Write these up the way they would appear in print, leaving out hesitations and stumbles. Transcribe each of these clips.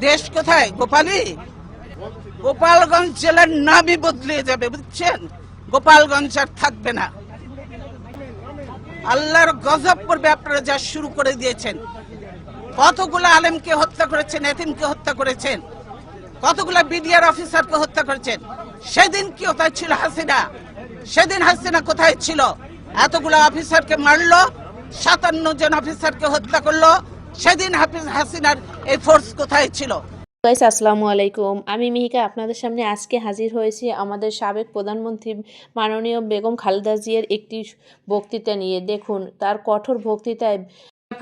দেশ কোথায়? গোপালী। গোপালগঞ্জ জেলার নামই বদলে যাবে, বুঝছেন? গোপালগঞ্জ আর থাকবে না। আল্লাহর গজব পড়বে আপনারা যা শুরু করে দিয়েছেন। কতগুলো আলেমকে হত্যা করেছেন, এতিমকে হত্যা করেছেন, কতগুলো বিডিআর অফিসারকে হত্যা করেছেন। সেদিন কি কোথায় ছিল হাসিনা? সেদিন হাসিনা কোথায় ছিল? এতগুলো অফিসারকে মারলো, 57 জন অফিসারকে হত্যা করলো। সেদিন হাসিনার এই ফোর্স কোথায় ছিল? গাইস আসসালামু আলাইকুম, আমি মিহিকা আপনাদের সামনে আজকে হাজির হয়েছি আমাদের সাবেক প্রধানমন্ত্রী মাননীয় বেগম খালেদা জিয়ার একটি বক্তৃতা নিয়ে। দেখুন তার কঠোর বক্তৃতায়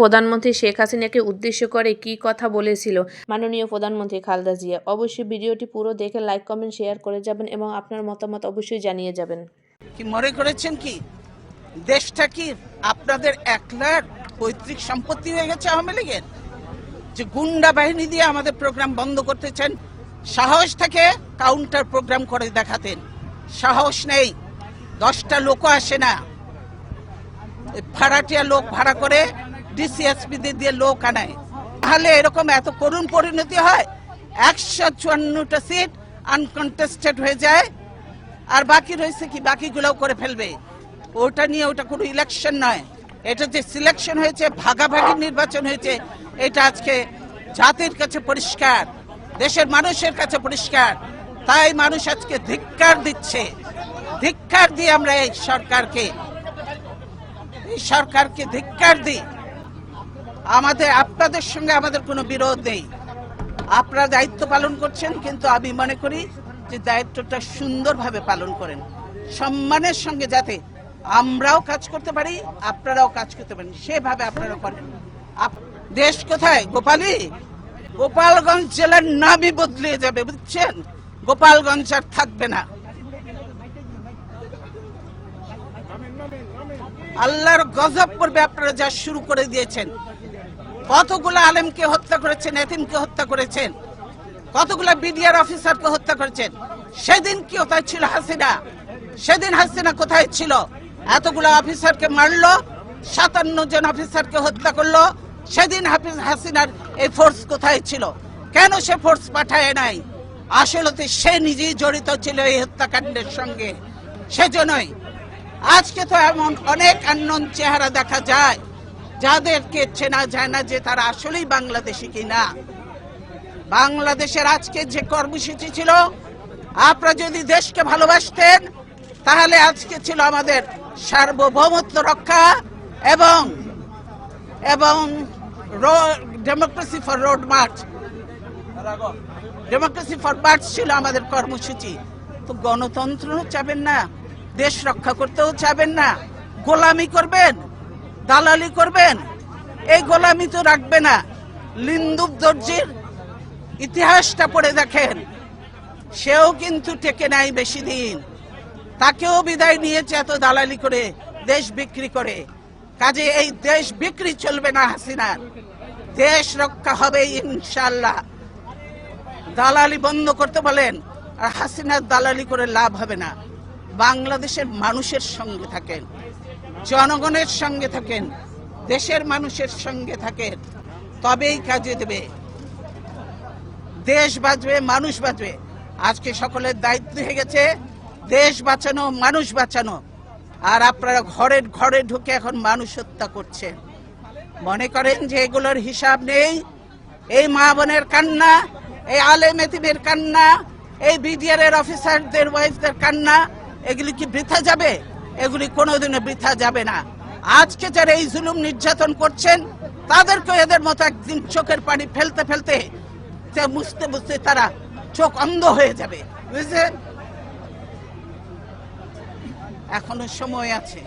প্রধানমন্ত্রী শেখ হাসিনাকে উদ্দেশ্য করে কি কথা বলেছিল মাননীয় প্রধানমন্ত্রী খালেদা জিয়া। অবশ্যই ভিডিওটি পুরো দেখে লাইক কমেন্ট শেয়ার করে যাবেন এবং আপনার মতামত অবশ্যই জানিয়ে যাবেন। কি মনে করেছেন কি দেশটা কি আপনাদের একলার পৈতৃক সম্পত্তি হয়ে গেছে আওয়ামী লীগের? যে গুন্ডা বাহিনী দিয়ে আমাদের প্রোগ্রাম বন্ধ করতেছেন, সাহস থেকে কাউন্টার প্রোগ্রাম করে দেখাতেন। সাহস নেই, 10টা লোক আসে না, ভাড়াটিয়া লোক ভাড়া করে ডিসিএসপি দিয়ে লোক আনায়। তাহলে এরকম এত করুণ পরিণতি হয়, 154টা সিট আনকন্টেস্টেড হয়ে যায়, আর বাকি রয়েছে কি? বাকিগুলোও করে ফেলবে। ওটা নিয়ে ওটা কোনো ইলেকশন নয়, এটা যে সিলেকশন হয়েছে, ভাগাভাগি নির্বাচন হয়েছে, এটা আজকে জাতির কাছে পরিষ্কার, দেশের মানুষের কাছে পরিষ্কার। তাই মানুষ আজকে ধিক্কার দিচ্ছে। ধিক্কার দিয়ে আমরা এই সরকারকে ধিক্কার দিই। আপনাদের সঙ্গে আমাদের কোনো বিরোধ নেই, আপনারা দায়িত্ব পালন করছেন, কিন্তু আমি মনে করি যে দায়িত্বটা সুন্দরভাবে পালন করেন, সম্মানের সঙ্গে, যাতে আমরাও কাজ করতে পারি, আপনারাও কাজ করতে পারেন, সেভাবে আপনারা করেন। দেশ কোথায়? গোপালী। গোপালগঞ্জ জেলার নামই বদলে যাবে, বুঝছেন? গোপালগঞ্জ আর থাকবে না। আল্লাহর গজব পড়বে আপনারা যা শুরু করে দিয়েছেন। কতগুলো আলেমকে হত্যা করেছেন, এতিমকে হত্যা করেছেন, কতগুলো বিডিআর অফিসারকে হত্যা করেছেন। সেদিন কি কোথায় ছিল হাসিনা? সেদিন হাসিনা কোথায় ছিল? এতগুলো অফিসারকে মারলো, 57 জন অফিসারকে হত্যা করলো। সেদিন হাসিনার এই ফোর্স কোথায় ছিল? কেন সে ফোর্স পাঠায় নাই? আসলে সে নিজেই জড়িত ছিল এই হত্যাকাণ্ডের সঙ্গে। সেজন্যই আজকে তো এমন অনেক আননোন চেহারা দেখা যায়, যাদেরকে চেনা যায় না যে তারা আসলেই বাংলাদেশি কিনা। বাংলাদেশের আজকে যে কর্মসূচি ছিল, আপনারা যদি দেশকে ভালোবাসতেন তাহলে আজকে ছিল আমাদের সার্বভৌমত্ব রক্ষা এবং democracy for road March. Democracy for March ছিল আমাদের কর্মসূচি। তো গণতন্ত্র চাবেন না, দেশ রক্ষা করতেও চাবেন না, গোলামি করবেন, দালালি করবেন। এই গোলামি তো রাখবে না। লিন্দুক দর্জির ইতিহাসটা পড়ে দেখেন, সেও কিন্তু টেকে নাই বেশি দিন, তাকেও বিদায় নিয়েছে এত দালালি করে, দেশ বিক্রি করে। কাজে এই দেশ বিক্রি চলবে না হাসিনার, দেশ রক্ষা হবে ইনশাআল্লাহ। দালালি বন্ধ করতে বলেন, আর হাসিনার দালালি করে লাভ হবে না। বাংলাদেশের মানুষের সঙ্গে থাকেন, জনগণের সঙ্গে থাকেন, দেশের মানুষের সঙ্গে থাকেন, তবেই কাজে দেবে। দেশ বাঁচবে, মানুষ বাঁচবে। আজকে সকলের দায়িত্ব হয়ে গেছে দেশ বাঁচানো, মানুষ বাঁচানো। আর আপনারা ঘরে ঘরে ঢুকে এখন মানুষ হত্যা করছেন। মনে করেন যে এগুলোর হিসাব নেই? এই মা বোনের কান্না, এই আলেম এতিমের কান্না, এই বিডিআর এর অফিসারদের ওয়াইফদের কান্না, এগুলি কি বৃথা যাবে? এগুলি কোনোদিনও বৃথা যাবে না। আজকে যারা এই জুলুম নির্যাতন করছেন, তাদেরকে এদের মতো একদিন চোখের পানি ফেলতে ফেলতে, বুঝতে বুঝতে তারা চোখ অন্ধ হয়ে যাবে, বুঝলেন? এখনো সময় আছে।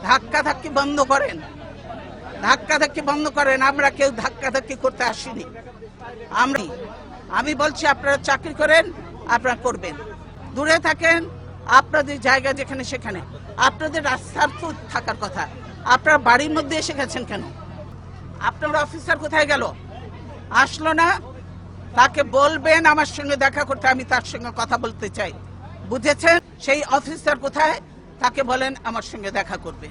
ধাক্কাধাক্কি বন্ধ করেন, ধাক্কাধাক্কি বন্ধ করেন। আমরা কেউ ধাক্কাধাক্কি করতে আসিনি। আমি বলছি আপনারা চাকরি করেন, আপনারা করবেন, দূরে থাকেন। আপনাদের জায়গা যেখানে সেখানে, আপনাদের রাস্তার তো থাকার কথা। আপনারা বাড়ির মধ্যে এসে গেছেন কেন? আপনার অফিসার কোথায় গেল? আসলো না? তাকে বলবেন আমার সঙ্গে দেখা করতে, আমি তার সঙ্গে কথা বলতে চাই, বুঝেছেন? সেই অফিসার কোথায়? তাকে বলেন আমার সঙ্গে দেখা করবে।